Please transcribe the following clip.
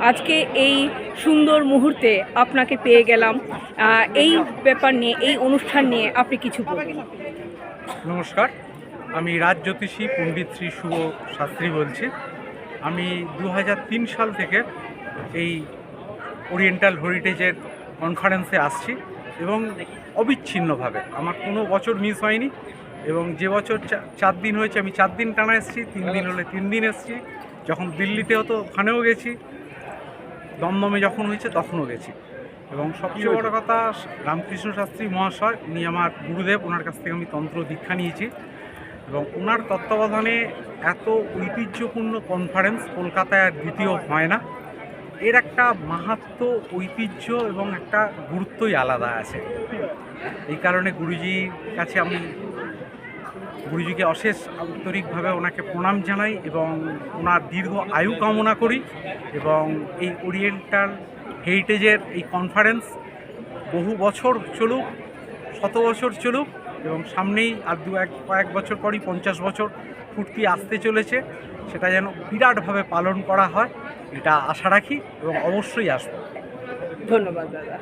আজকে এই সুন্দর মুহূর্তে আপনাকে পেয়ে গেলাম। এই ব্যাপার নিয়ে, এই অনুষ্ঠান নিয়ে আপনি কিছু বলবেন? নমস্কার, আমি রাজজ্যোতিষী পণ্ডিত শ্রী শুভ শাস্ত্রী বলছি। আমি 2003 সাল থেকে এই ওরিয়েন্টাল হেরিটেজের কনফারেন্সে আসছি এবং অবিচ্ছিন্নভাবে আমার কোনো বছর মিস হয়নি। এবং যে বছর 4 দিন হয়েছে আমি 4 দিন টানা এসেছি, 3 দিন হলে 3 দিন এসেছি। যখন দিল্লিতে হতো ওখানেও গেছি, দমদমে যখন হয়েছে তখনও গেছি। এবং সবচেয়ে বড় কথা, রামকৃষ্ণ শাস্ত্রী মহাশয় উনি আমার গুরুদেব, ওনার কাছ থেকে আমি তন্ত্র দীক্ষা নিয়েছি এবং ওনার তত্ত্বাবধানে এত ঐতিহ্যপূর্ণ কনফারেন্স কলকাতায় আর দ্বিতীয় হয় না। এর একটা মাহাত্ম্য, ঐতিহ্য এবং একটা গুরুত্বই আলাদা আছে। এই কারণে গুরুজির কাছে আমি গুরুজিকে অশেষ আন্তরিকভাবে ওনাকে প্রণাম জানাই এবং ওনার দীর্ঘ আয়ু কামনা করি। এবং এই ওরিয়েন্টাল হেরিটেজের এই কনফারেন্স বহু বছর চলুক, 100 বছর চলুক এবং সামনেই আর কয়েক বছর পরই 50 বছর পূর্তি আসতে চলেছে। সেটা যেন বিরাটভাবে পালন করা হয়, এটা আশা রাখি এবং অবশ্যই আসবো। ধন্যবাদ দাদা।